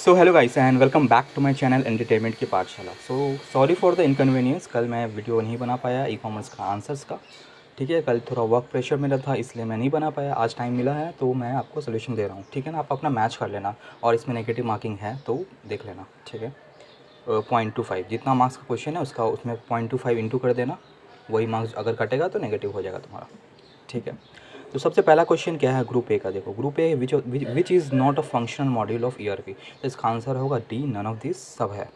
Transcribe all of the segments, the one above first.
So hello guys and welcome back to my channel entertainment की पाठशाला। So sorry for the inconvenience, कल मैं video नहीं बना पाया ई कॉमर्स का आंसर्स का। ठीक है, कल थोड़ा वर्क प्रेशर मेरा था इसलिए मैं नहीं बना पाया। आज टाइम मिला है तो मैं आपको सोल्यूशन दे रहा हूँ। ठीक है ना, आप अपना मैच कर लेना और इसमें नेगेटिव मार्किंग है तो देख लेना। ठीक है, 0.25 जितना मार्क्स का क्वेश्चन है उसका उसमें 0.25 इंटू कर देना। वही मार्क्स अगर कटेगा तो नेगेटिव हो जाएगा तुम्हारा। ठीक है, तो सबसे पहला क्वेश्चन क्या है ग्रुप ए का। देखो group A which is not a functional module of ERP. तो इसका आंसर होगा डी, नन ऑफ दिस सब है।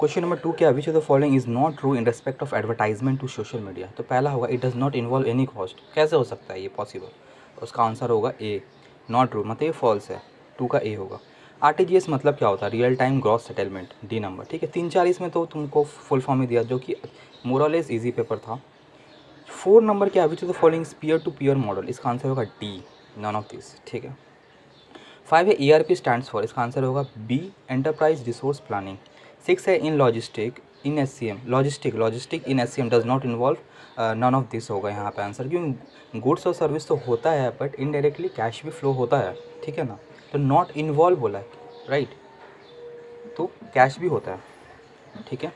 क्वेश्चन नंबर 2 क्या, which of the following is not true in respect of advertisement to social media. तो पहला होगा it does not involve any cost. कैसे हो सकता है ये पॉसिबल? उसका आंसर होगा ए, नॉट ट्रू, मतलब ये फॉल्स है। 2 का ए होगा। आरटीजीएस मतलब क्या होता है? Real time gross settlement, D number. ठीक है, 3 4 इसमें तो तुमको फुल फॉर्म ही दिया जो कि मोरलेस इजी पेपर था। 4 नंबर क्या है, which of the following peer to peer model. इसका आंसर होगा डी, नन ऑफ दिस। ठीक है, 5 है ईआरपी स्टैंड्स फॉर। इसका आंसर होगा बी, एंटरप्राइज रिसोर्स प्लानिंग। 6 है in logistic in SCM. Logistic in SCM does not involve, none of this होगा यहाँ पे आंसर, क्योंकि गुड्स और सर्विस तो होता है बट इनडायरेक्टली कैश भी फ्लो होता है। ठीक है ना, तो नॉट इन्वॉल्व बोला है, राइट, तो कैश भी होता है। ठीक है,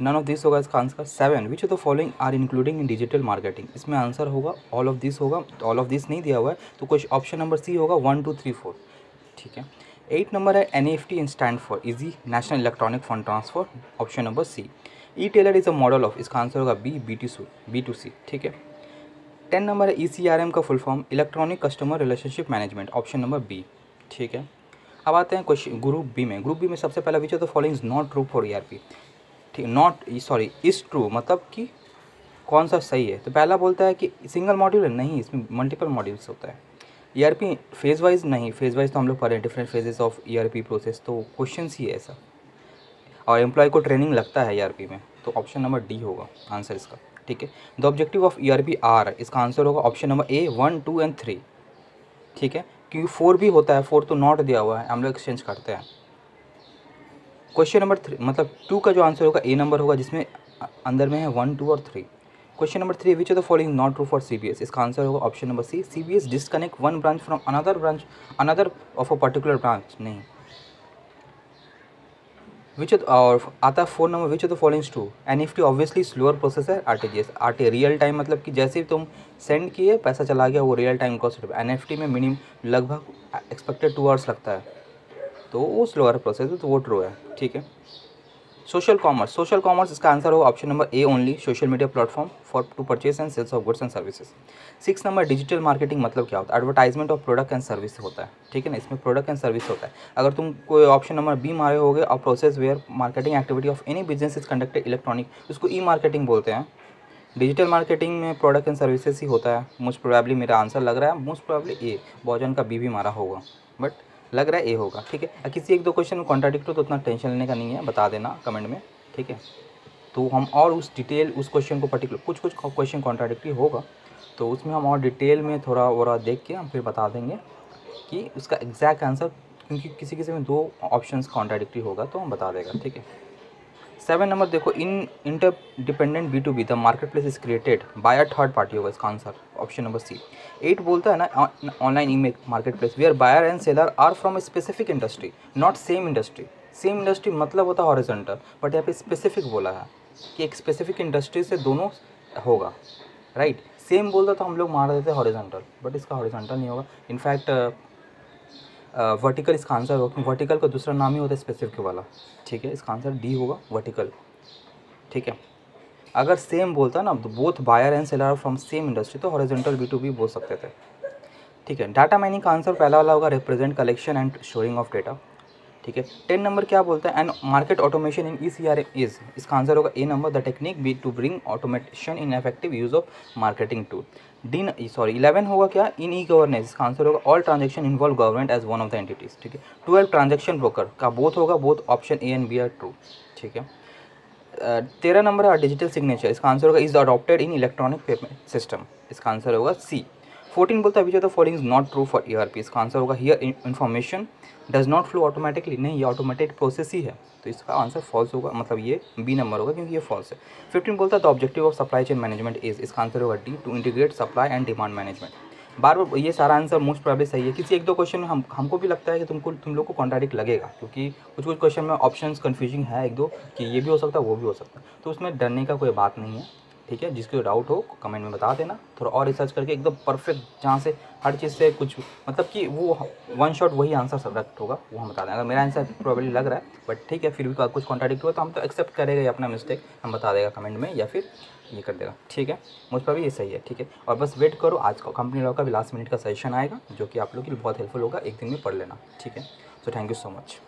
नन ऑफ दिस होगा इसका answer. 7 which of the following are including in digital marketing. इसमें आंसर होगा ऑल ऑफ दिस होगा, ऑल ऑफ दिस नहीं दिया हुआ है तो कुछ ऑप्शन नंबर सी होगा 1 2 3 4। ठीक है, 8 नंबर है NEFT in stand for easy national electronic fund transfer, option number C. E tailer is a model of. इसका आंसर होगा बी, B2C। ठीक है, 10 नंबर है ECRM का full form electronic customer relationship management, option number B. ठीक है, अब आते हैं क्वेश्चन ग्रुप बी में। ग्रुप बी में सबसे पहला which of the following is not true for ERP. ठीक, नॉट सॉरी इज़ ट्रू मतलब कि कौन सा सही है। तो पहला बोलता है कि सिंगल मॉड्यूल है, नहीं, इसमें मल्टीपल मॉड्यूल्स होता है। ईआरपी फेज वाइज नहीं, फेज वाइज तो हम लोग पढ़े different phases of ERP process, तो क्वेश्चन ही है ऐसा। और एम्प्लॉय को ट्रेनिंग लगता है ईआरपी में, तो ऑप्शन नंबर डी होगा आंसर इसका। ठीक है, the objective of ERP are, इसका आंसर होगा ऑप्शन नंबर ए 1 2 एंड 3। ठीक है, क्योंकि 4 भी होता है, 4 तो नॉट दिया हुआ है, हम लोग एक्सचेंज करते हैं। क्वेश्चन नंबर 3 मतलब 2 का जो आंसर होगा ए नंबर होगा, जिसमें अंदर में है 1 2 और 3। Question number 3 which of the following not true for CBS. इसका आंसर होगा option number C, CBS disconnect one branch from another of a particular branch, नहीं। विच और आता है 4 number, which of the following true. NEFT obviously slower process है। RTGS real time मतलब कि जैसे ही तुम सेंड किए पैसा चला गया, वो रियल टाइम कॉस्ट। एनईएफटी में मिनिमम लगभग एक्सपेक्टेड 2 आवर्स लगता है, तो वो स्लोअर प्रोसेस है, तो वो ट्रू है। ठीक है, सोशल कॉमर्स इसका आंसर होगा option number A only, social media platform for to purchase and sales of goods and services. 6 number digital marketing मतलब क्या होता है? Advertisement of product and service होता है। ठीक है ना, इसमें प्रोडक्ट एंड सर्विस होता है। अगर तुम कोई ऑप्शन नंबर बी मारे होगे और process where marketing activity of any business is conducted electronic, उसको ई मार्केटिंग बोलते हैं। डिजिटल मार्केटिंग में प्रोडक्ट एंड सर्विसेज ही होता है। मोस्ट प्रोबेबली मेरा आंसर लग रहा है मोस्ट प्रोबेबली ए, बहुजन का बी भी मारा होगा बट लग रहा है ए होगा। ठीक है, किसी 1 2 क्वेश्चन में कॉन्ट्राडिक्ट हो तो उतना टेंशन लेने का नहीं है, बता देना कमेंट में। ठीक है, तो हम और उस डिटेल उस क्वेश्चन को पर्टिकुलर कुछ क्वेश्चन कॉन्ट्राडिक्टरी होगा तो उसमें हम और डिटेल में थोड़ा वोड़ा देख के हम फिर बता देंगे कि उसका एग्जैक्ट आंसर, क्योंकि किसी किसी में 2 ऑप्शंस कॉन्ट्राडिक्टरी होगा तो हम बता देगा। ठीक है, 7 नंबर देखो in interdependent B2B the market place is created by a third party होगा इसका आंसर, ऑप्शन नंबर सी। 8 बोलता है ना online e market place where buyer and seller are from a specific industry not same industry. Same industry मतलब होता है horizontal, but यहाँ पे स्पेसिफिक बोला है कि एक स्पेसिफिक इंडस्ट्री से दोनों होगा, राइट। सेम बोलता तो हम लोग मार देते हॉरिजॉन्टल, बट इसका हॉरिजॉन्टल नहीं होगा। इनफैक्ट वर्टिकल इसका आंसर होगा, वर्टिकल का दूसरा नाम ही होता है स्पेसिफिक वाला। ठीक है, इसका आंसर डी होगा वर्टिकल। ठीक है, अगर सेम बोलता ना तो both buyer and seller from same industry तो हॉरिजॉन्टल B2B बोल सकते थे। ठीक है, डाटा माइनिंग का आंसर पहला वाला होगा represent collection and storing of data. ठीक है, 10 नंबर क्या बोलता है and market automation in ECRM is. इसका आंसर होगा A number the technique be to bring automation in effective use of marketing tool. 11 होगा क्या इन ई गवर्नेंस। इसका आंसर होगा all transaction involve government as one of the entities. ठीक है, 12 transaction broker का both होगा, both option A and B are true. ठीक है, 13 नंबर है डिजिटल सिग्नेचर। इसका आंसर होगा is adopted in electronic payment system. इसका आंसर होगा सी। 14 बोलता है which of the following is not true for ERP। इसका आंसर होगा here information does not flow automatically, नहीं ये ऑटोमेटिक प्रोसेस ही है, तो इसका आंसर फॉल्स होगा, मतलब ये बी नंबर होगा क्योंकि ये फॉल्स है। 15 बोलता है the objective of supply chain management is. इसका आंसर होगा D, to integrate supply and demand management. बार बार ये सारा आंसर मोस्ट प्रोबेबली सही है। किसी एक दो क्वेश्चन में हमको भी लगता है कि तुम लोग को कॉन्ट्राडिक्ट लगेगा, क्योंकि कुछ कुछ क्वेश्चन में ऑप्शंस कन्फ्यूजिंग है एक दो, कि ये भी हो सकता है वो भी हो सकता है। तो उसमें डरने का कोई बात नहीं है, ठीक है। जिसको डाउट हो कमेंट में बता देना, थोड़ा और रिसर्च करके एकदम परफेक्ट, जहाँ से हर चीज़ से कुछ मतलब कि वो वन शॉट वही आंसर सब्जेक्ट होगा वो हम बता दें। अगर मेरा आंसर प्रोबेबली लग रहा है बट ठीक है, फिर भी कुछ कॉन्ट्राडिक्ट हुआ तो हम तो एक्सेप्ट करेगा ही अपना मिस्टेक, हम बता देगा कमेंट में या फिर ये कर देगा, ठीक है। मोस्ट प्रोबेबली ये सही है, ठीक है। और बस वेट करो, आज का कंपनी लॉ का भी लास्ट मिनट का सेशन आएगा जो कि आप लोग के लिए बहुत हेल्पफुल होगा, एक दिन में पढ़ लेना, ठीक है। So thank you so much.